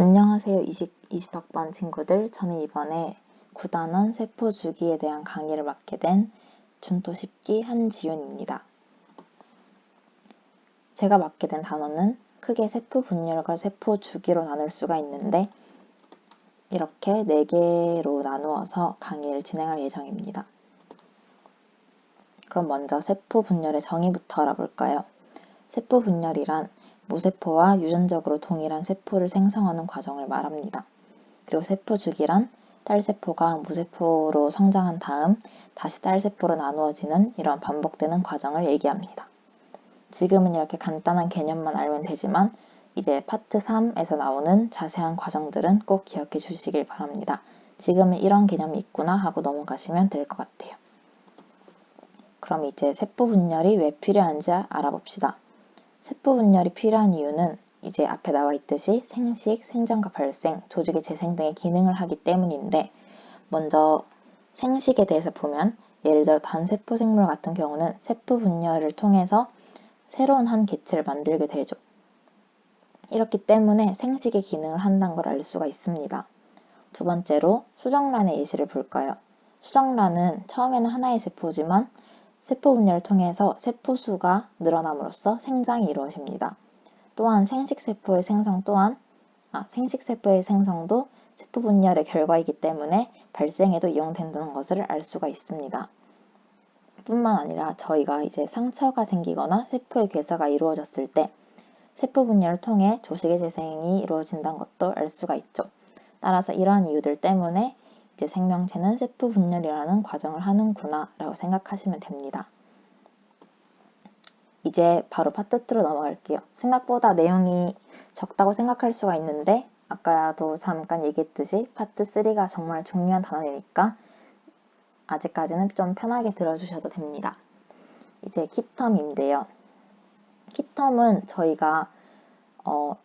안녕하세요 20학번 친구들. 저는 이번에 9단원 세포 주기에 대한 강의를 맡게 된 준토 10기 한지윤입니다. 제가 맡게 된 단원은 크게 세포 분열과 세포 주기로 나눌 수가 있는데 이렇게 4개로 나누어서 강의를 진행할 예정입니다. 그럼 먼저 세포 분열의 정의부터 알아볼까요? 세포 분열이란 무세포와 유전적으로 동일한 세포를 생성하는 과정을 말합니다. 그리고 세포 주기란 딸세포가 무세포로 성장한 다음 다시 딸세포로 나누어지는 이런 반복되는 과정을 얘기합니다. 지금은 이렇게 간단한 개념만 알면 되지만 이제 파트 3에서 나오는 자세한 과정들은 꼭 기억해 주시길 바랍니다. 지금은 이런 개념이 있구나 하고 넘어가시면 될 것 같아요. 그럼 이제 세포 분열이 왜 필요한지 알아봅시다. 세포 분열이 필요한 이유는 이제 앞에 나와 있듯이 생식, 생장과 발생, 조직의 재생 등의 기능을 하기 때문인데, 먼저 생식에 대해서 보면 예를 들어 단세포 생물 같은 경우는 세포 분열을 통해서 새로운 한 개체를 만들게 되죠. 이렇기 때문에 생식의 기능을 한다는 걸 알 수가 있습니다. 두 번째로 수정란의 예시를 볼까요? 수정란은 처음에는 하나의 세포지만 세포 분열을 통해서 세포수가 늘어남으로써 생장이 이루어집니다. 또한 생식세포의 생성도 세포 분열의 결과이기 때문에 발생에도 이용된다는 것을 알 수가 있습니다. 뿐만 아니라 저희가 이제 상처가 생기거나 세포의 괴사가 이루어졌을 때 세포 분열을 통해 조직의 재생이 이루어진다는 것도 알 수가 있죠. 따라서 이러한 이유들 때문에 이제 생명체는 세포 분열이라는 과정을 하는구나 라고 생각하시면 됩니다. 이제 바로 파트 2로 넘어갈게요. 생각보다 내용이 적다고 생각할 수가 있는데 아까도 잠깐 얘기했듯이 파트 3가 정말 중요한 단원이니까 아직까지는 좀 편하게 들어주셔도 됩니다. 이제 키텀인데요. 키텀은 저희가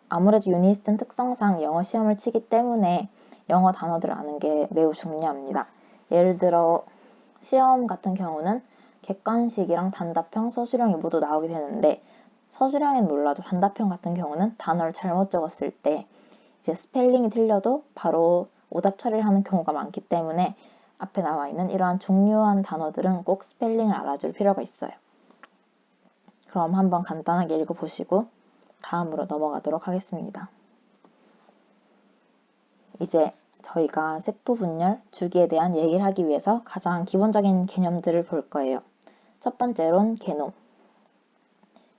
아무래도 유니스트 특성상 영어 시험을 치기 때문에 영어 단어들을 아는 게 매우 중요합니다. 예를 들어 시험 같은 경우는 객관식이랑 단답형, 서술형이 모두 나오게 되는데 서술형엔 몰라도 단답형 같은 경우는 단어를 잘못 적었을 때 이제 스펠링이 틀려도 바로 오답 처리를 하는 경우가 많기 때문에 앞에 나와 있는 이러한 중요한 단어들은 꼭 스펠링을 알아줄 필요가 있어요. 그럼 한번 간단하게 읽어보시고 다음으로 넘어가도록 하겠습니다. 이제 저희가 세포 분열, 주기에 대한 얘기를 하기 위해서 가장 기본적인 개념들을 볼 거예요. 첫 번째로는 게놈.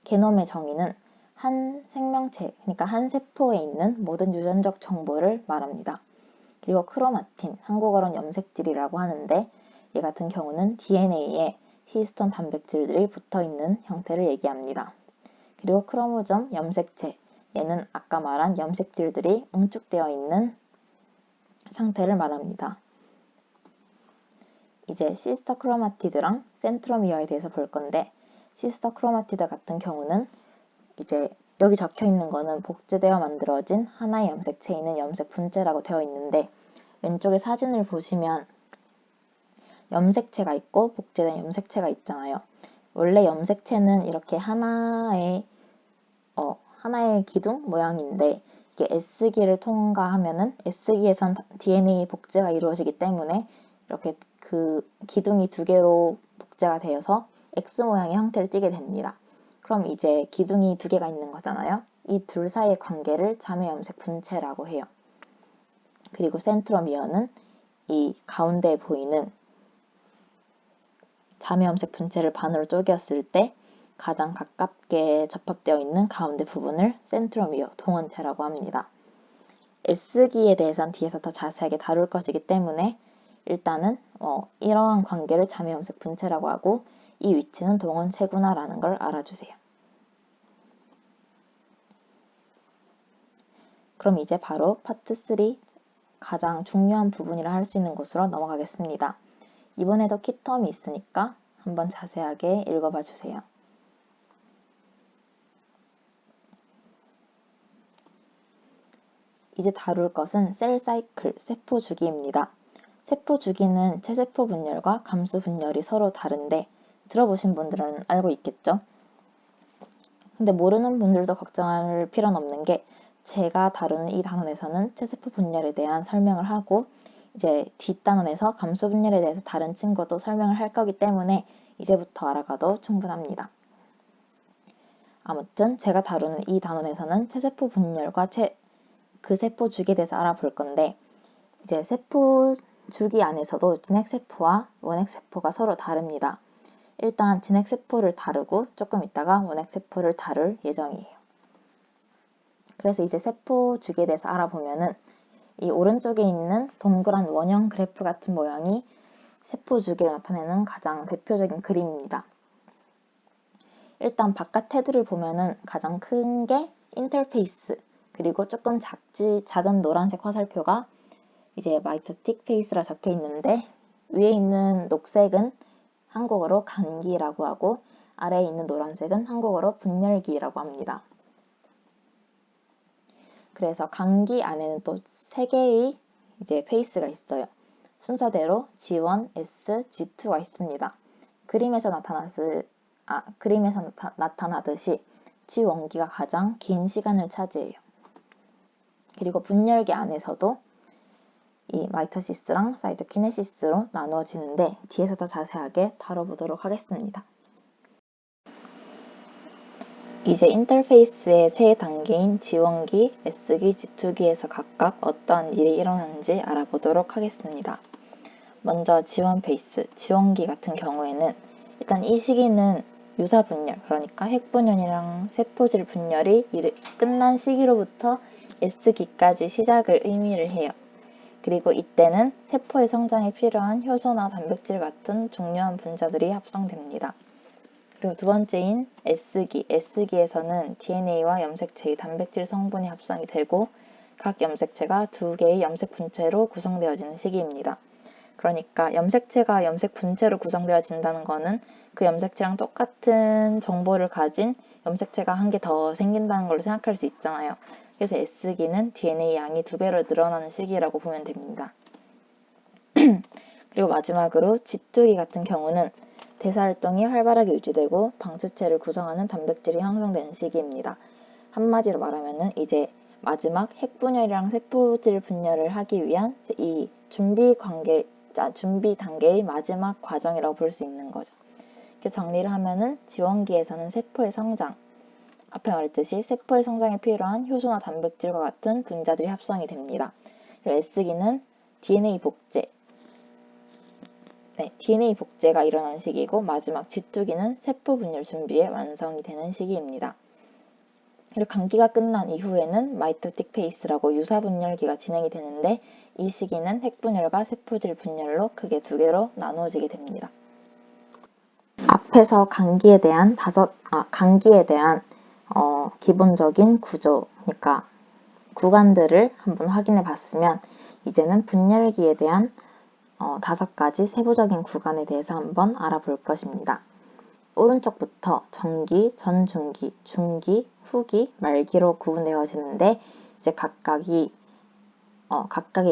게놈의 정의는 한 생명체, 그러니까 한 세포에 있는 모든 유전적 정보를 말합니다. 그리고 크로마틴, 한국어로는 염색질이라고 하는데 얘 같은 경우는 DNA에 히스톤 단백질들이 붙어있는 형태를 얘기합니다. 그리고 크로모점, 염색체, 얘는 아까 말한 염색질들이 응축되어 있는 상태를 말합니다. 이제 시스터 크로마티드랑 센트로미어에 대해서 볼 건데 시스터 크로마티드 같은 경우는 이제 여기 적혀 있는 거는 복제되어 만들어진 하나의 염색체에 있는 염색 분체라고 되어 있는데 왼쪽에 사진을 보시면 염색체가 있고 복제된 염색체가 있잖아요. 원래 염색체는 이렇게 하나의 기둥 모양인데 이게 S기를 통과하면은 S기에선 DNA 복제가 이루어지기 때문에 이렇게 그 기둥이 2개로 복제가 되어서 X 모양의 형태를 띠게 됩니다. 그럼 이제 기둥이 2개가 있는 거잖아요. 이 둘 사이의 관계를 자매염색 분체라고 해요. 그리고 센트로미어는 이 가운데에 보이는 자매염색 분체를 반으로 쪼개었을 때 가장 가깝게 접합되어 있는 가운데 부분을 센트로미어, 동원체라고 합니다. S기에 대해서는 뒤에서 더 자세하게 다룰 것이기 때문에 일단은 이러한 관계를 자매염색 분체라고 하고 이 위치는 동원체구나 라는 걸 알아주세요. 그럼 이제 바로 파트 3 가장 중요한 부분이라 할 수 있는 곳으로 넘어가겠습니다. 이번에도 키텀이 있으니까 한번 자세하게 읽어봐 주세요. 이제 다룰 것은 셀 사이클, 세포 주기입니다. 세포 주기는 체세포 분열과 감수 분열이 서로 다른데 들어보신 분들은 알고 있겠죠? 근데 모르는 분들도 걱정할 필요는 없는 게 제가 다루는 이 단원에서는 체세포 분열에 대한 설명을 하고 이제 뒷단원에서 감소 분열에 대해서 다른 친구도 설명을 할 거기 때문에 이제부터 알아가도 충분합니다. 아무튼 제가 다루는 이 단원에서는 체세포 분열과 그 세포 주기에 대해서 알아볼 건데 이제 세포 주기 안에서도 진핵세포와 원핵세포가 서로 다릅니다. 일단 진핵세포를 다루고 조금 있다가 원핵세포를 다룰 예정이에요. 그래서 이제 세포 주기에 대해서 알아보면은 이 오른쪽에 있는 동그란 원형 그래프 같은 모양이 세포 주기를 나타내는 가장 대표적인 그림입니다. 일단 바깥 테두리를 보면은 가장 큰 게 인터페이스, 그리고 조금 작은 노란색 화살표가 이제 마이토틱 페이스라 적혀 있는데 위에 있는 녹색은 한국어로 간기라고 하고 아래에 있는 노란색은 한국어로 분열기라고 합니다. 그래서 간기 안에는 또 3개의 이제 페이스가 있어요. 순서대로 G1, S, G2가 있습니다. 그림에서 나타나듯이 G1기가 가장 긴 시간을 차지해요. 그리고 분열기 안에서도 이 마이토시스랑 사이토키네시스로 나누어지는데 뒤에서 더 자세하게 다뤄보도록 하겠습니다. 이제 인터페이스의 세 단계인 G1기, S기, G2기에서 각각 어떤 일이 일어나는지 알아보도록 하겠습니다. 먼저 G1 페이스, G1기 같은 경우에는 일단 이 시기는 유사 분열, 그러니까 핵분열이랑 세포질 분열이 끝난 시기로부터 S기까지 시작을 의미를 해요. 그리고 이때는 세포의 성장에 필요한 효소나 단백질 같은 중요한 분자들이 합성됩니다. 그리고 두 번째인 S기, S기에서는 DNA와 염색체의 단백질 성분이 합성이 되고 각 염색체가 2개의 염색 분체로 구성되어지는 시기입니다. 그러니까 염색체가 염색 분체로 구성되어진다는 거는 그 염색체랑 똑같은 정보를 가진 염색체가 한 개 더 생긴다는 걸로 생각할 수 있잖아요. 그래서 S기는 DNA 양이 2배로 늘어나는 시기라고 보면 됩니다. 그리고 마지막으로 G2기 같은 경우는 대사활동이 활발하게 유지되고 방추체를 구성하는 단백질이 형성되는 시기입니다. 한마디로 말하면은 이제 마지막 핵분열이랑 세포질 분열을 하기 위한 이 준비 단계의 마지막 과정이라고 볼 수 있는 거죠. 이렇게 정리를 하면은 G1기에서는 세포의 성장, 앞에 말했듯이 세포의 성장에 필요한 효소나 단백질과 같은 분자들이 합성이 됩니다. 그리고 S기는 DNA 복제가 일어나는 시기이고 마지막 G2기는 세포 분열 준비에 완성이 되는 시기입니다. 그리고 간기가 끝난 이후에는 마이토틱 페이스라고 유사 분열기가 진행이 되는데 이 시기는 핵분열과 세포질 분열로 크게 2개로 나누어지게 됩니다. 앞에서 간기에 대한 기본적인 구조, 그러니까 구간들을 한번 확인해 봤으면 이제는 분열기에 대한 5가지 세부적인 구간에 대해서 한번 알아볼 것입니다. 오른쪽부터 전기, 전중기, 중기, 후기, 말기로 구분되어지는데 이제 각각의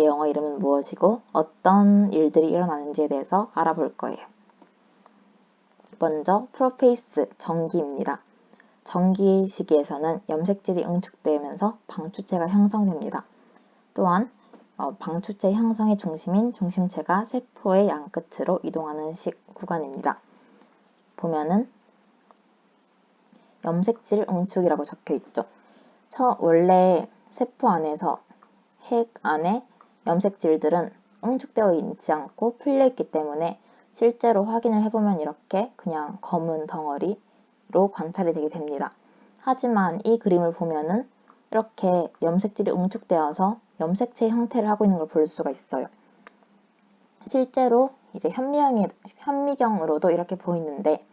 영어 이름은 무엇이고 어떤 일들이 일어나는지에 대해서 알아볼 거예요. 먼저 프로페이스, 전기입니다. 전기 시기에서는 염색질이 응축되면서 방추체가 형성됩니다. 또한 방추체 형성의 중심인 중심체가 세포의 양끝으로 이동하는 구간입니다. 보면은 염색질 응축이라고 적혀 있죠. 원래 세포 안에서 핵 안에 염색질들은 응축되어 있지 않고 풀려 있기 때문에 실제로 확인을 해보면 이렇게 그냥 검은 덩어리로 관찰이 되게 됩니다. 하지만 이 그림을 보면은 이렇게 염색질이 응축되어서 염색체 형태를 하고 있는 걸 볼 수가 있어요. 실제로 이제 현미경으로도 이렇게 보이는데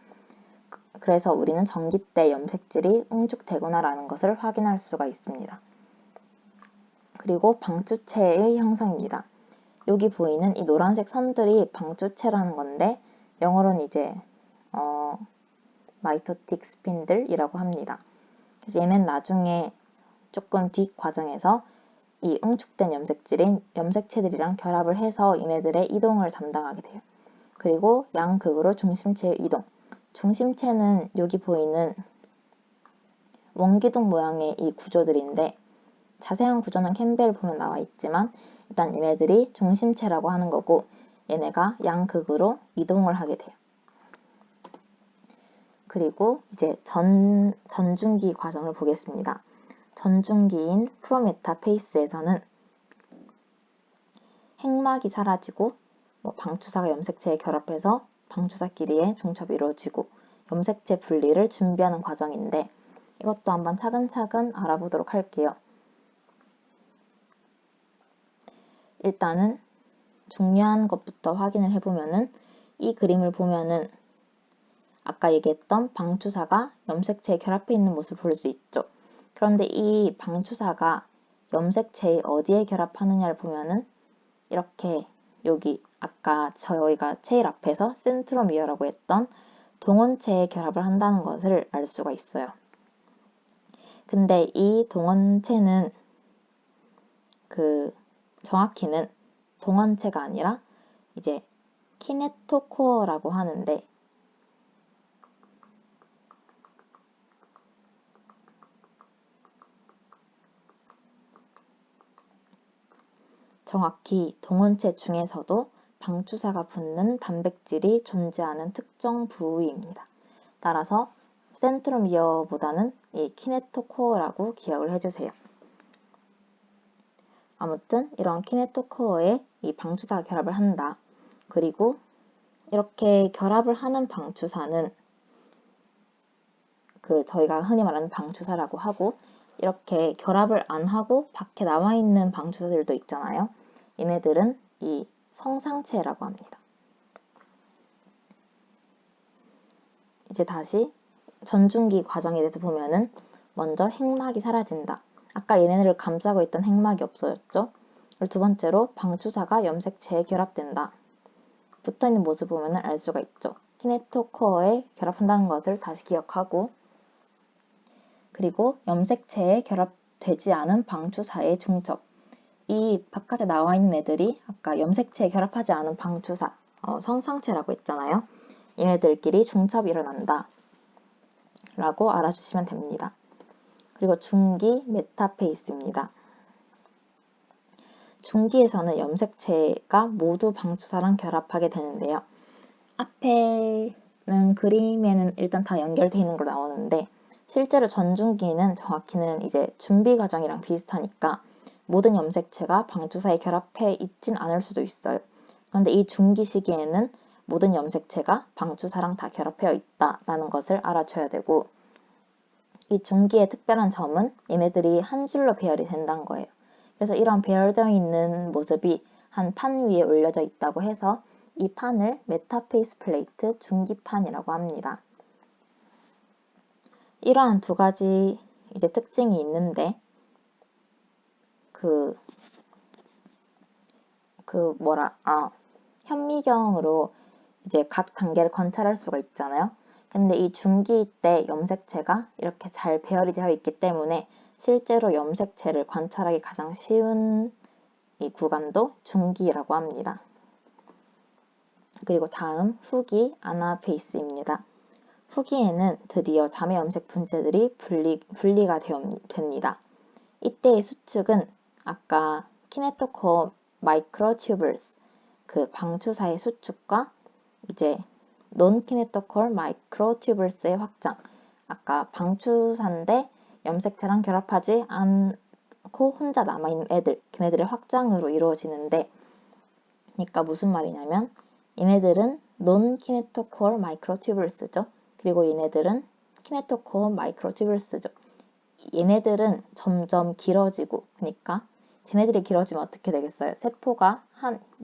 그래서 우리는 전기 때 염색질이 응축되구나라는 것을 확인할 수가 있습니다. 그리고 방추체의 형성입니다. 여기 보이는 이 노란색 선들이 방추체라는 건데 영어로는 이제 마이토틱 스핀들이라고 합니다. 그래서 얘는 나중에 조금 뒷 과정에서 이 응축된 염색질인 염색체들이랑 결합을 해서 얘네들의 이동을 담당하게 돼요. 그리고 양극으로 중심체의 이동. 중심체는 여기 보이는 원기둥 모양의 이 구조들인데 자세한 구조는 캔벨 보면 나와 있지만 일단 얘네들이 중심체라고 하는 거고 얘네가 양극으로 이동을 하게 돼요. 그리고 이제 전중기 과정을 보겠습니다. 전중기인 프로메타페이스에서는 핵막이 사라지고 방추사가 염색체에 결합해서 방추사끼리의 중첩이 이루어지고 염색체 분리를 준비하는 과정인데 이것도 한번 차근차근 알아보도록 할게요. 일단은 중요한 것부터 확인을 해보면은 이 그림을 보면은 아까 얘기했던 방추사가 염색체에 결합해 있는 모습을 볼 수 있죠. 그런데 이 방추사가 염색체의 어디에 결합하느냐를 보면은 이렇게 여기 아까 저희가 제일 앞에서 센트로미어라고 했던 동원체에 결합을 한다는 것을 알 수가 있어요. 근데 이 동원체는 정확히는 동원체가 아니라 이제 키네토코어라고 하는데 정확히 동원체 중에서도 방추사가 붙는 단백질이 존재하는 특정 부위입니다. 따라서 센트로미어보다는 이 키네토코어라고 기억을 해주세요. 아무튼 이런 키네토코어에 이 방추사가 결합을 한다. 그리고 이렇게 결합을 하는 방추사는 저희가 흔히 말하는 방추사라고 하고 이렇게 결합을 안 하고 밖에 나와 있는 방추사들도 있잖아요. 얘네들은 이 성상체라고 합니다. 이제 다시 전중기 과정에 대해서 보면은 먼저 핵막이 사라진다. 아까 얘네들을 감싸고 있던 핵막이 없어졌죠. 그리고 두 번째로 방추사가 염색체에 결합된다. 붙어있는 모습 보면 알 수가 있죠. 키네토코어에 결합한다는 것을 다시 기억하고 그리고 염색체에 결합되지 않은 방추사의 중첩. 이 바깥에 나와 있는 애들이 아까 염색체에 결합하지 않은 방추사, 성상체라고 했잖아요. 얘네들끼리 중첩이 일어난다. 라고 알아주시면 됩니다. 그리고 중기 메타페이스입니다. 중기에서는 염색체가 모두 방추사랑 결합하게 되는데요. 앞에는 그림에는 일단 다 연결되어 있는 걸로 나오는데 실제로 전중기는 정확히는 이제 준비 과정이랑 비슷하니까 모든 염색체가 방추사에 결합해 있진 않을 수도 있어요. 그런데 이 중기 시기에는 모든 염색체가 방추사랑 다 결합되어 있다라는 것을 알아줘야 되고 이 중기의 특별한 점은 얘네들이 한 줄로 배열이 된다는 거예요. 그래서 이런 배열되어 있는 모습이 한 판 위에 올려져 있다고 해서 이 판을 메타페이스 플레이트 중기판이라고 합니다. 이러한 두 가지 이제 특징이 있는데 현미경으로 이제 각 단계를 관찰할 수가 있잖아요. 근데 이 중기 때 염색체가 이렇게 잘 배열이 되어 있기 때문에 실제로 염색체를 관찰하기 가장 쉬운 이 구간도 중기라고 합니다. 그리고 다음 후기 아나페이스입니다. 후기에는 드디어 자매 염색 분체들이 분리가 됩니다. 이때의 수축은 아까 키네토코어 마이크로튜블스 방추사의 수축과 이제 논키네토콜 마이크로튜블스의 확장 아까 방추사인데 염색체랑 결합하지 않고 혼자 남아있는 애들 걔네들의 확장으로 이루어지는데 그러니까 무슨 말이냐면 얘네들은 논키네토콜 마이크로튜블스죠. 그리고 얘네들은 키네토콜 마이크로튜블스죠. 얘네들은 점점 길어지고 그러니까 쟤네들이 길어지면 어떻게 되겠어요? 세포가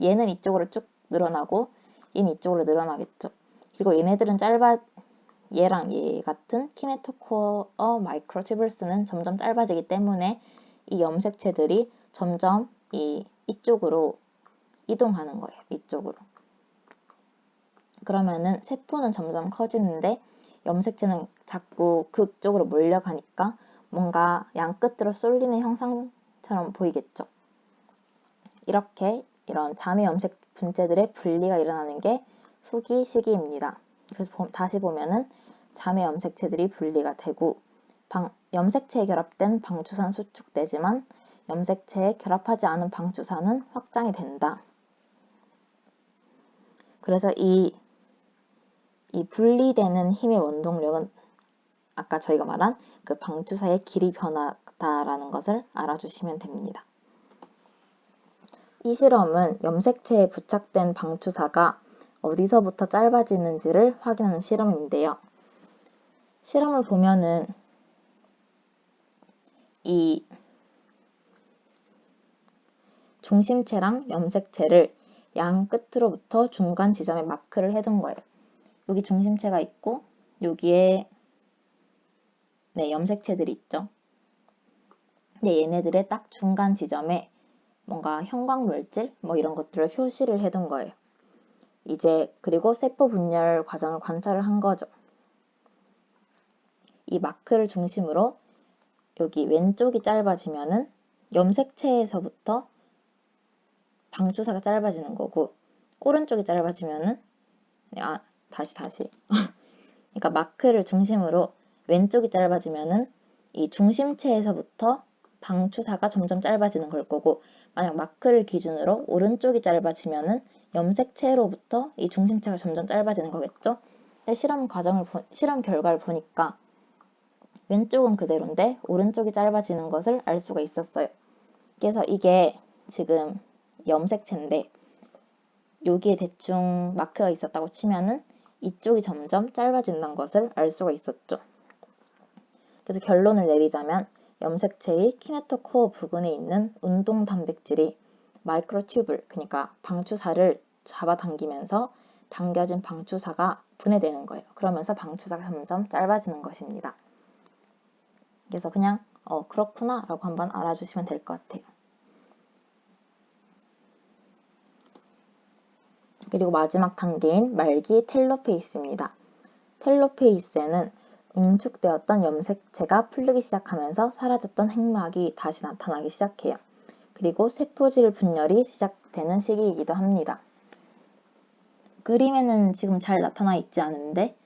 얘는 이쪽으로 쭉 늘어나고 얘는 이쪽으로 늘어나겠죠. 그리고 얘네들은 얘랑 얘 같은 키네토코어 마이크로튜블스는 점점 짧아지기 때문에 이 염색체들이 점점 이쪽으로 이동하는 거예요. 이쪽으로. 그러면은 세포는 점점 커지는데 염색체는 자꾸 그쪽으로 몰려가니까 뭔가 양끝으로 쏠리는 형상처럼 보이겠죠. 이렇게 이런 자매 염색 분체들의 분리가 일어나는 게 후기 시기입니다. 그래서 다시 보면은 자매 염색체들이 분리가 되고 염색체에 결합된 방추산 수축되지만 염색체에 결합하지 않은 방주사는 확장이 된다. 그래서 이 분리되는 힘의 원동력은 아까 저희가 말한 그 방주사의 길이 변화다라는 것을 알아주시면 됩니다. 이 실험은 염색체에 부착된 방주사가 어디서부터 짧아지는지를 확인하는 실험인데요. 실험을 보면은 이 중심체랑 염색체를 양 끝으로부터 중간 지점에 마크를 해둔 거예요. 여기 중심체가 있고 여기에 염색체들이 있죠. 근데 얘네들의 딱 중간 지점에 뭔가 형광물질 이런 것들을 표시를 해둔 거예요. 이제 그리고 세포 분열 과정을 관찰을 한 거죠. 이 마크를 중심으로 여기 왼쪽이 짧아지면은 염색체에서부터 방주사가 짧아지는 거고 오른쪽이 짧아지면은 다시 그러니까 마크를 중심으로 왼쪽이 짧아지면은 이 중심체에서부터 방주사가 점점 짧아지는 걸 거고 만약 마크를 기준으로 오른쪽이 짧아지면은 염색체로부터 이 중심체가 점점 짧아지는 거겠죠? 근데 실험 결과를 보니까 왼쪽은 그대로인데 오른쪽이 짧아지는 것을 알 수가 있었어요. 그래서 이게 지금 염색체인데 여기에 대충 마크가 있었다고 치면은 이쪽이 점점 짧아진다는 것을 알 수가 있었죠. 그래서 결론을 내리자면 염색체의 키네토코어 부근에 있는 운동 단백질이 마이크로튜블, 그러니까 방주사를 잡아당기면서 당겨진 방주사가 분해되는 거예요. 그러면서 방주사가 점점 짧아지는 것입니다. 그래서 그냥 그렇구나 라고 한번 알아주시면 될 것 같아요. 그리고 마지막 단계인 말기 텔로페이스입니다. 텔로페이스에는 응축되었던 염색체가 풀리기 시작하면서 사라졌던 핵막이 다시 나타나기 시작해요. 그리고 세포질 분열이 시작되는 시기이기도 합니다. 그림에는 지금 잘 나타나 있지 않은데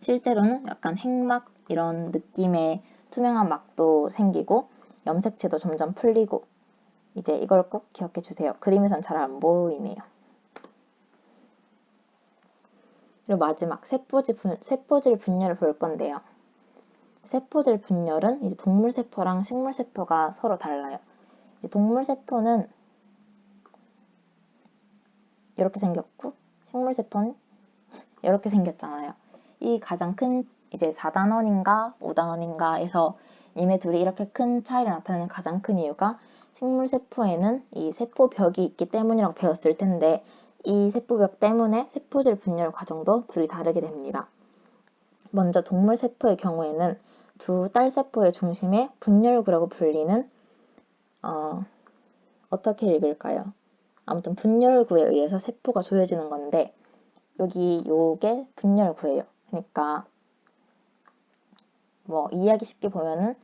실제로는 약간 핵막 이런 느낌의 투명한 막도 생기고 염색체도 점점 풀리고 이제 이걸 꼭 기억해 주세요. 그림에선 잘 안 보이네요. 그리고 마지막 세포질 분열을 볼 건데요. 세포질 분열은 이제 동물세포랑 식물세포가 서로 달라요. 동물세포는 이렇게 생겼고 식물세포는 이렇게 생겼잖아요. 이 가장 큰 이제 4단원인가 5단원인가에서 얘네 둘이 이렇게 큰 차이를 나타내는 가장 큰 이유가 식물세포에는 이 세포벽이 있기 때문이라고 배웠을 텐데 이 세포벽 때문에 세포질 분열 과정도 둘이 다르게 됩니다. 먼저 동물세포의 경우에는 두 딸세포의 중심에 분열구라고 불리는 어떻게 읽을까요? 아무튼 분열구에 의해서 세포가 조여지는 건데 요게 분열구예요. 그러니까 이해하기 쉽게 보면은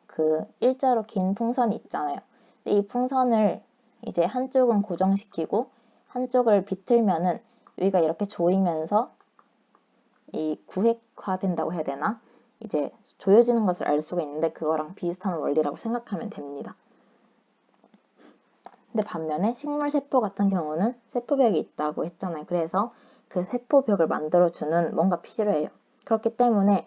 그 일자로 긴 풍선이 있잖아요. 근데 이 풍선을 이제 한쪽은 고정시키고 한쪽을 비틀면은 여기가 이렇게 조이면서 이 구획화된다고 해야 되나? 이제 조여지는 것을 알 수가 있는데 그거랑 비슷한 원리라고 생각하면 됩니다. 근데 반면에 식물세포 같은 경우는 세포벽이 있다고 했잖아요. 그래서 그 세포벽을 만들어주는 뭔가 필요해요. 그렇기 때문에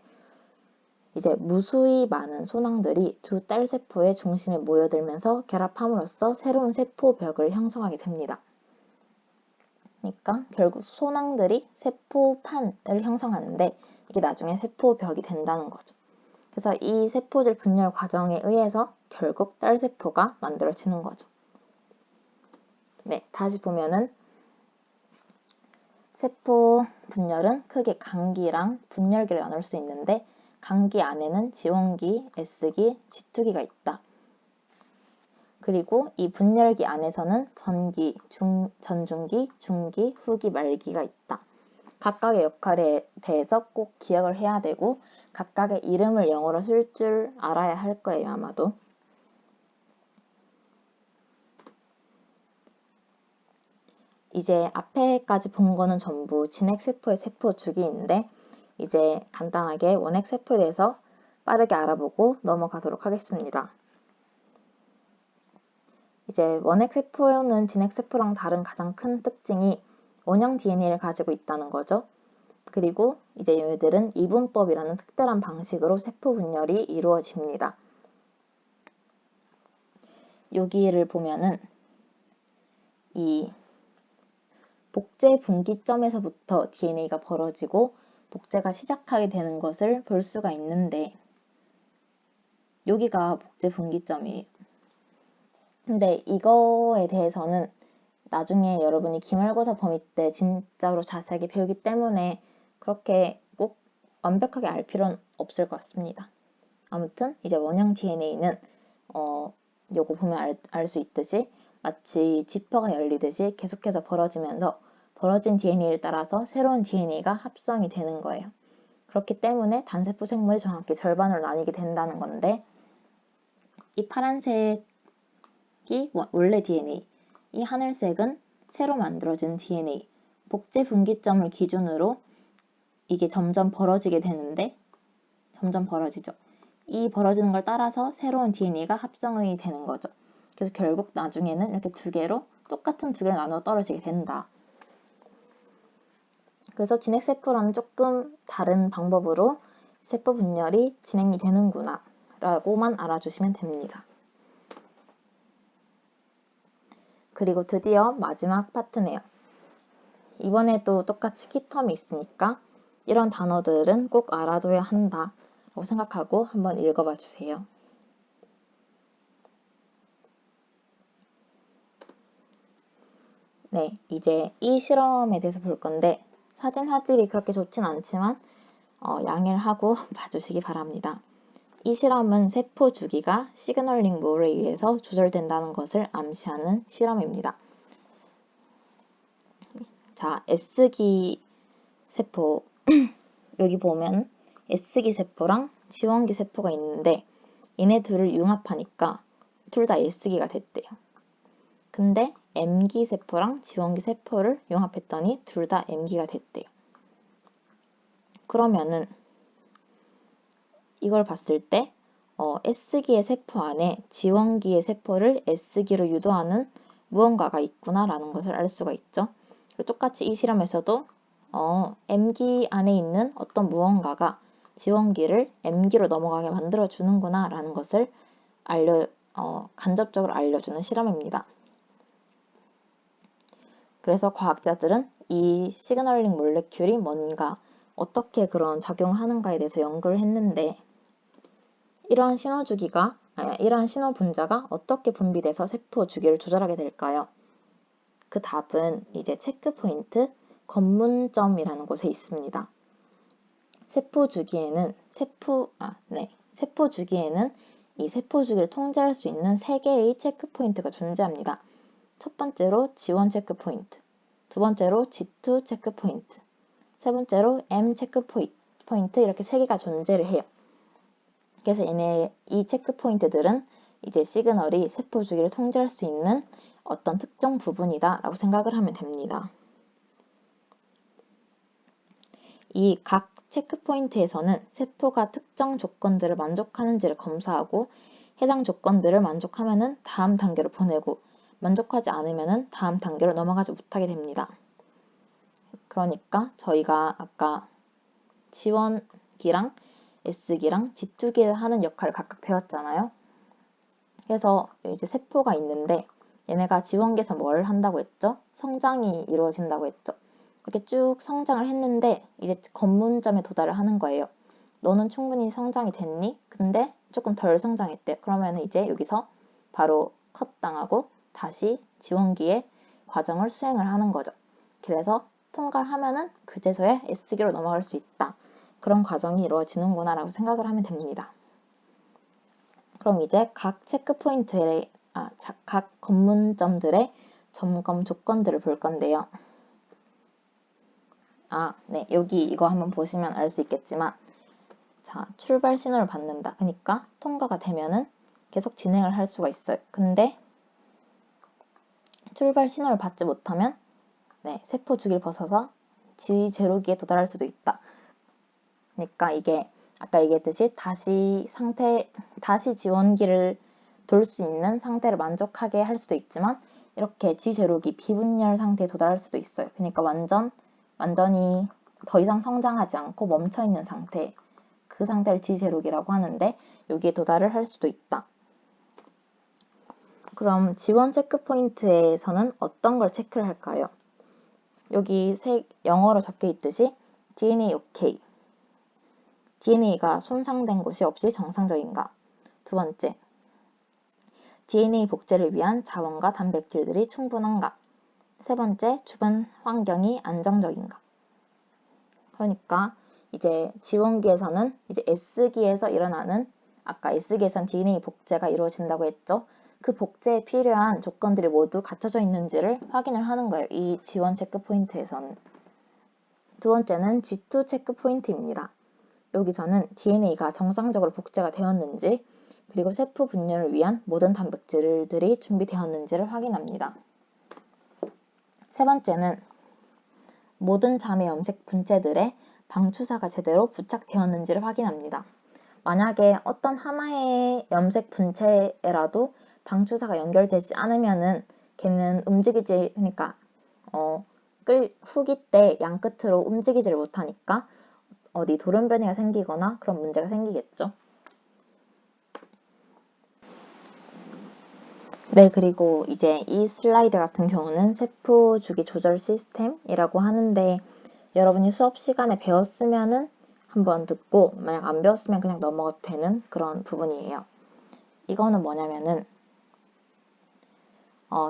이제 무수히 많은 소낭들이 두 딸세포의 중심에 모여들면서 결합함으로써 새로운 세포벽을 형성하게 됩니다. 그러니까 결국 소낭들이 세포판을 형성하는데 이게 나중에 세포벽이 된다는 거죠. 그래서 이 세포질 분열 과정에 의해서 결국 딸세포가 만들어지는 거죠. 네, 다시 보면은 세포 분열은 크게 강기랑 분열기를 나눌 수 있는데 강기 안에는 지원기, S기, G2기가 있다. 그리고 이 분열기 안에서는 전기, 전중기, 중기, 후기, 말기가 있다. 각각의 역할에 대해서 꼭 기억을 해야 되고 각각의 이름을 영어로 쓸 줄 알아야 할 거예요, 아마도. 이제 앞에까지 본 거는 전부 진핵세포의 세포 주기인데 이제 간단하게 원핵세포에 대해서 빠르게 알아보고 넘어가도록 하겠습니다. 이제 원핵세포는 진핵세포랑 다른 가장 큰 특징이 원형 DNA를 가지고 있다는 거죠. 그리고 이제 얘네들은 이분법이라는 특별한 방식으로 세포 분열이 이루어집니다. 여기를 보면은 이 복제 분기점에서부터 DNA가 벌어지고 복제가 시작하게 되는 것을 볼 수가 있는데 여기가 복제 분기점이에요. 근데 이거에 대해서는 나중에 여러분이 기말고사 범위 때 진짜로 자세하게 배우기 때문에 그렇게 꼭 완벽하게 알 필요는 없을 것 같습니다. 아무튼 이제 원형 DNA는 요거 보면 알 수 있듯이 마치 지퍼가 열리듯이 계속해서 벌어지면서 벌어진 DNA를 따라서 새로운 DNA가 합성이 되는 거예요. 그렇기 때문에 단세포 생물이 정확히 절반으로 나뉘게 된다는 건데 이 파란색이 원래 DNA, 이 하늘색은 새로 만들어진 DNA, 복제 분기점을 기준으로 이게 점점 벌어지게 되는데 점점 벌어지죠. 이 벌어지는 걸 따라서 새로운 DNA가 합성이 되는 거죠. 그래서 결국 나중에는 이렇게 두 개로 똑같은 두 개로 나누어 떨어지게 된다. 그래서 진핵세포라는 조금 다른 방법으로 세포 분열이 진행이 되는구나 라고만 알아주시면 됩니다. 그리고 드디어 마지막 파트네요. 이번에도 똑같이 키텀이 있으니까 이런 단어들은 꼭 알아둬야 한다 라고 생각하고 한번 읽어봐 주세요. 네, 이제 이 실험에 대해서 볼 건데 사진 화질이 그렇게 좋진 않지만 양해를 하고 봐주시기 바랍니다. 이 실험은 세포 주기가 시그널링 몰에 의해서 조절된다는 것을 암시하는 실험입니다. 자, S기 세포 여기 보면 S기 세포랑 G원기 세포가 있는데 얘네 둘을 융합하니까 둘 다 S기가 됐대요. 근데 M기 세포랑 G원기 세포를 융합했더니 둘 다 M기가 됐대요. 그러면은 이걸 봤을 때 S기의 세포 안에 G원기의 세포를 S기로 유도하는 무언가가 있구나라는 것을 알 수가 있죠. 그리고 똑같이 이 실험에서도 M기 안에 있는 어떤 무언가가 G원기를 M기로 넘어가게 만들어주는구나 라는 것을 간접적으로 알려주는 실험입니다. 그래서 과학자들은 이 시그널링 몰레큘이 뭔가 어떻게 그런 작용을 하는가에 대해서 연구를 했는데 이러한 신호 분자가 어떻게 분비돼서 세포 주기를 조절하게 될까요? 그 답은 이제 체크포인트, 검문점이라는 곳에 있습니다. 세포 주기에는 이 세포 주기를 통제할 수 있는 3개의 체크포인트가 존재합니다. 첫 번째로 G1 체크포인트, 두 번째로 G2 체크포인트, 세 번째로 M 체크포인트 이렇게 3개가 존재를 해요. 그래서 이 체크포인트들은 이제 시그널이 세포 주기를 통제할 수 있는 어떤 특정 부분이다 라고 생각을 하면 됩니다. 이 각 체크포인트에서는 세포가 특정 조건들을 만족하는지를 검사하고 해당 조건들을 만족하면 다음 단계로 보내고 만족하지 않으면 다음 단계로 넘어가지 못하게 됩니다. 그러니까 저희가 아까 G1기랑 S기랑 G2기 하는 역할을 각각 배웠잖아요. 그래서 이제 세포가 있는데 얘네가 G1기에서 뭘 한다고 했죠? 성장이 이루어진다고 했죠. 이렇게 쭉 성장을 했는데 이제 검문점에 도달을 하는 거예요. 너는 충분히 성장이 됐니? 근데 조금 덜 성장했대. 그러면 이제 여기서 바로 컷당하고 다시 G1기의 과정을 수행을 하는 거죠. 그래서 통과를 하면은 그제서야 S기로 넘어갈 수 있다. 그런 과정이 이루어지는구나 라고 생각을 하면 됩니다. 그럼 이제 각 체크포인트의 각 검문점들의 점검 조건들을 볼 건데요. 네. 여기 이거 한번 보시면 알 수 있겠지만 자, 출발 신호를 받는다. 그러니까 통과가 되면은 계속 진행을 할 수가 있어요. 근데 출발 신호를 받지 못하면 세포 주기를 벗어서 G0기에 도달할 수도 있다. 그러니까 이게 아까 얘기했듯이 다시 G1기를 돌 수 있는 상태를 만족하게 할 수도 있지만 이렇게 지제록이 비분열 상태에 도달할 수도 있어요. 그러니까 완전히 더 이상 성장하지 않고 멈춰있는 상태, 그 상태를 지제록이라고 하는데 여기에 도달을 할 수도 있다. 그럼 지원 체크 포인트에서는 어떤 걸 체크를 할까요? 여기 영어로 적혀 있듯이 DNA OK, DNA가 손상된 곳이 없이 정상적인가? 두 번째, DNA 복제를 위한 자원과 단백질들이 충분한가? 세 번째, 주변 환경이 안정적인가? 그러니까 이제 지원기에서는 이제 S기에서 일어나는, 아까 S기에선 DNA 복제가 이루어진다고 했죠. 그 복제에 필요한 조건들이 모두 갖춰져 있는지를 확인을 하는 거예요. 이 지원 체크 포인트에서는. 두 번째는 G2 체크 포인트입니다. 여기서는 DNA가 정상적으로 복제가 되었는지, 그리고 세포 분열을 위한 모든 단백질들이 준비되었는지를 확인합니다. 세 번째는 모든 잠의 염색 분체들의 방추사가 제대로 부착되었는지를 확인합니다. 만약에 어떤 하나의 염색 분체에라도 방추사가 연결되지 않으면은 걔는 그러니까 후기 때 양 끝으로 움직이지를 못하니까 어디 돌연변이가 생기거나 그런 문제가 생기겠죠. 네, 그리고 이제 이 슬라이드 같은 경우는 세포 주기 조절 시스템이라고 하는데 여러분이 수업 시간에 배웠으면은 한번 듣고 만약 안 배웠으면 그냥 넘어가도 되는 그런 부분이에요. 이거는 뭐냐면은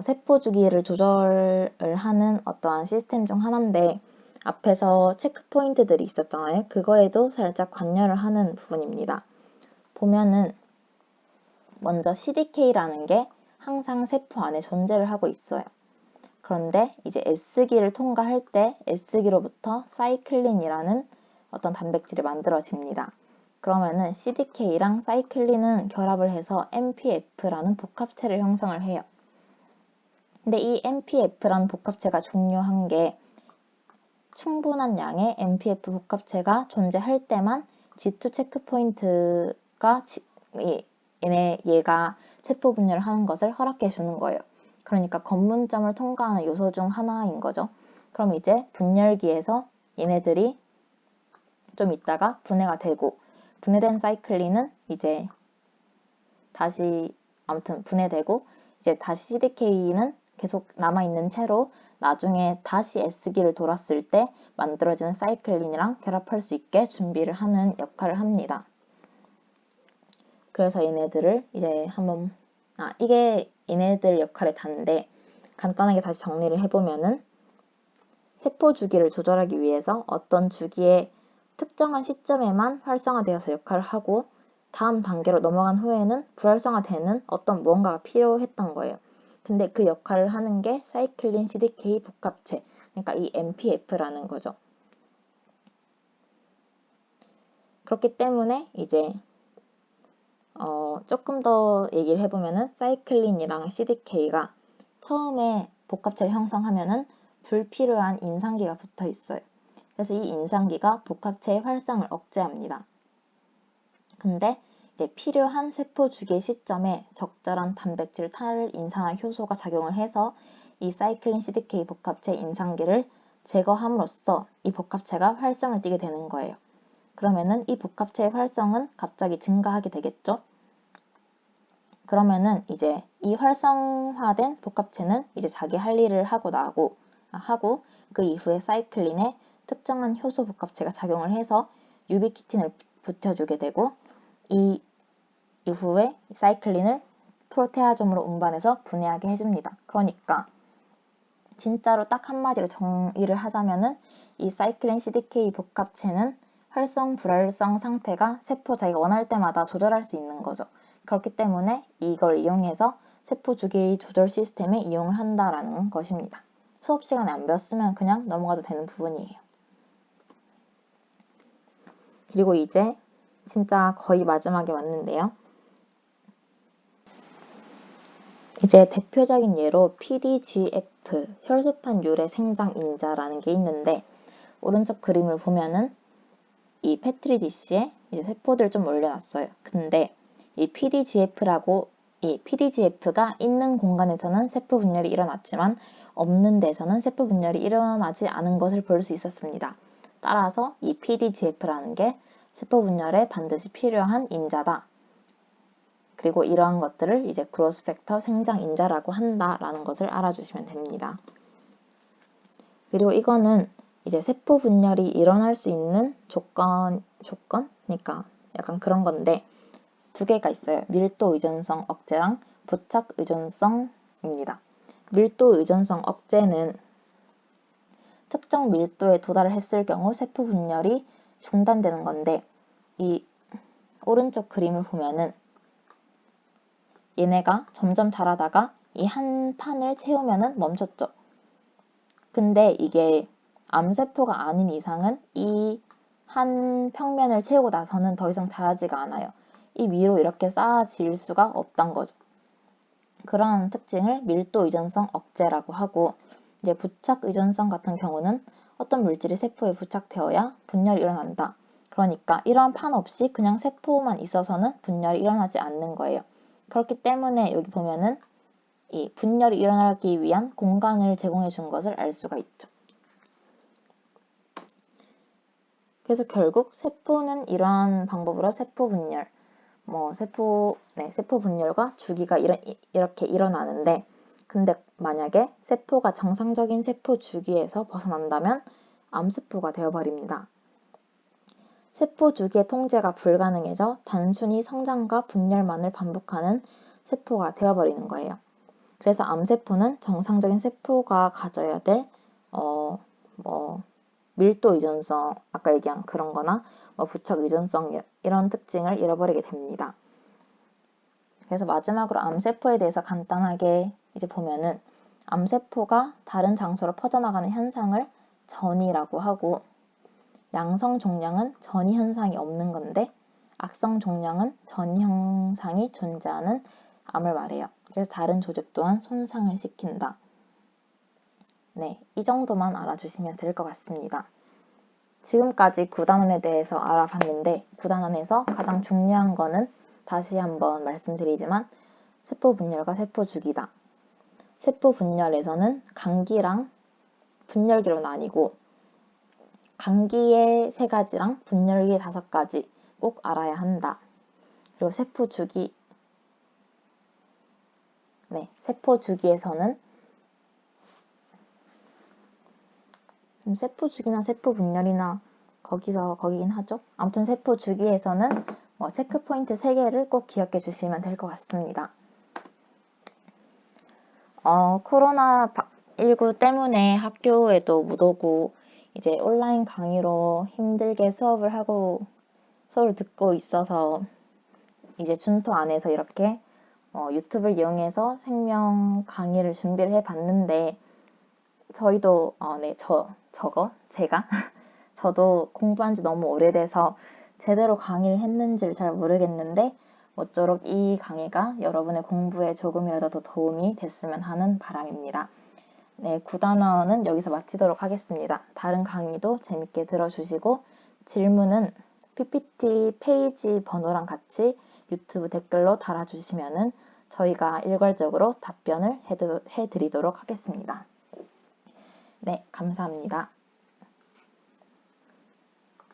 세포 주기를 조절을 하는 어떠한 시스템 중 하나인데 앞에서 체크 포인트들이 있었잖아요. 그거에도 살짝 관여를 하는 부분입니다. 보면은 먼저 CDK라는 게 항상 세포 안에 존재를 하고 있어요. 그런데 이제 S기를 통과할 때 S기로부터 사이클린이라는 어떤 단백질이 만들어집니다. 그러면은 CDK랑 사이클린은 결합을 해서 MPF라는 복합체를 형성을 해요. 근데 이 MPF라는 복합체가 중요한 게 충분한 양의 MPF 복합체가 존재할 때만 G2 체크 포인트가 얘가 세포 분열을 하는 것을 허락해 주는 거예요. 그러니까 검문점을 통과하는 요소 중 하나인 거죠. 그럼 이제 분열기에서 얘네들이 좀 있다가 분해가 되고 분해된 사이클린은 이제 다시 아무튼 분해되고 이제 다시 CDK는 계속 남아있는 채로 나중에 다시 S기를 돌았을 때 만들어지는 사이클린이랑 결합할 수 있게 준비를 하는 역할을 합니다. 그래서 얘네들을 이제 한번 이게 얘네들 역할의 다인데 간단하게 다시 정리를 해보면은 세포 주기를 조절하기 위해서 어떤 주기의 특정한 시점에만 활성화되어서 역할을 하고 다음 단계로 넘어간 후에는 불활성화되는 어떤 무언가가 필요했던 거예요. 근데 그 역할을 하는 게 사이클린 CDK 복합체, 그러니까 이 MPF라는 거죠. 그렇기 때문에 이제 조금 더 얘기를 해보면은 사이클린이랑 CDK가 처음에 복합체를 형성하면은 불필요한 인상기가 붙어 있어요. 그래서 이 인상기가 복합체의 활성을 억제합니다. 근데 이제 필요한 세포 주기 시점에 적절한 단백질 탈인산화 효소가 작용을 해서 이 사이클린 CDK 복합체 인상기를 제거함으로써 이 복합체가 활성을 띠게 되는 거예요. 그러면은 이 복합체의 활성은 갑자기 증가하게 되겠죠. 그러면은 이제 이 활성화된 복합체는 이제 자기 할 일을 하고 그 이후에 사이클린에 특정한 효소 복합체가 작용을 해서 유비키틴을 붙여주게 되고 이 이후에 사이클린을 프로테아좀으로 운반해서 분해하게 해줍니다. 그러니까 진짜로 딱 한마디로 정의를 하자면은 이 사이클린 CDK 복합체는 활성 불활성 상태가 세포 자기가 원할 때마다 조절할 수 있는 거죠. 그렇기 때문에 이걸 이용해서 세포 주기 조절 시스템에 이용을 한다라는 것입니다. 수업 시간에 안 배웠으면 그냥 넘어가도 되는 부분이에요. 그리고 이제 진짜 거의 마지막에 왔는데요. 이제 대표적인 예로 PDGF, 혈소판 유래 생장 인자라는 게 있는데 오른쪽 그림을 보면은 이 페트리 디시에 이제 세포들을 좀 올려놨어요. 근데 이 PDGF라고 이 PDGF가 있는 공간에서는 세포 분열이 일어났지만 없는 데서는 세포 분열이 일어나지 않은 것을 볼 수 있었습니다. 따라서 이 PDGF라는 게 세포 분열에 반드시 필요한 인자다. 그리고 이러한 것들을 이제 그로스 팩터 생장 인자라고 한다라는 것을 알아주시면 됩니다. 그리고 이거는 이제 세포 분열이 일어날 수 있는 조건이니까 약간 그런 건데 두 개가 있어요. 밀도 의존성 억제랑 부착 의존성입니다. 밀도 의존성 억제는 특정 밀도에 도달을 했을 경우 세포 분열이 중단되는 건데 이 오른쪽 그림을 보면은 얘네가 점점 자라다가 이 한 판을 채우면은 멈췄죠. 근데 이게 암세포가 아닌 이상은 이 한 평면을 채우고 나서는 더 이상 자라지가 않아요. 이 위로 이렇게 쌓아질 수가 없단 거죠. 그러한 특징을 밀도 의존성 억제라고 하고 이제 부착 의존성 같은 경우는 어떤 물질이 세포에 부착되어야 분열이 일어난다. 그러니까 이러한 판 없이 그냥 세포만 있어서는 분열이 일어나지 않는 거예요. 그렇기 때문에 여기 보면은 이 분열이 일어나기 위한 공간을 제공해 준 것을 알 수가 있죠. 그래서 결국 세포는 이러한 방법으로 세포 분열, 세포 분열과 주기가 이렇게 일어나는데 근데 만약에 세포가 정상적인 세포 주기에서 벗어난다면 암세포가 되어버립니다. 세포 주기의 통제가 불가능해져 단순히 성장과 분열만을 반복하는 세포가 되어버리는 거예요. 그래서 암세포는 정상적인 세포가 가져야 될 밀도 의존성, 아까 얘기한 그런 거나 부착 의존성 이런 특징을 잃어버리게 됩니다. 그래서 마지막으로 암세포에 대해서 간단하게 이제 보면은 암세포가 다른 장소로 퍼져나가는 현상을 전이라고 하고 양성 종양은 전이 현상이 없는 건데 악성 종양은 전이 현상이 존재하는 암을 말해요. 그래서 다른 조직 또한 손상을 시킨다. 네, 이 정도만 알아주시면 될 것 같습니다. 지금까지 구단원에 대해서 알아봤는데 구단원에서 가장 중요한 거는 다시 한번 말씀드리지만 세포 분열과 세포 주기다. 세포 분열에서는 간기랑 분열기로 나뉘고 간기의 3가지랑 분열기 5가지 꼭 알아야 한다. 그리고 세포 주기, 세포 주기에서는 세포 주기나 세포 분열이나 거기긴 하죠. 아무튼 세포 주기에서는 체크 포인트 3개를 꼭 기억해 주시면 될 것 같습니다. 코로나19 때문에 학교에도 못 오고 이제 온라인 강의로 힘들게 수업을 듣고 있어서 이제 준토 안에서 이렇게 유튜브를 이용해서 생명 강의를 준비를 해봤는데 저희도 제가 저도 공부한 지 너무 오래돼서 제대로 강의를 했는지를 잘 모르겠는데 모쪼록 이 강의가 여러분의 공부에 조금이라도 더 도움이 됐으면 하는 바람입니다. 네, 9단원은 여기서 마치도록 하겠습니다. 다른 강의도 재밌게 들어주시고 질문은 PPT 페이지 번호랑 같이 유튜브 댓글로 달아주시면 저희가 일괄적으로 답변을 해드리도록 하겠습니다. 네, 감사합니다.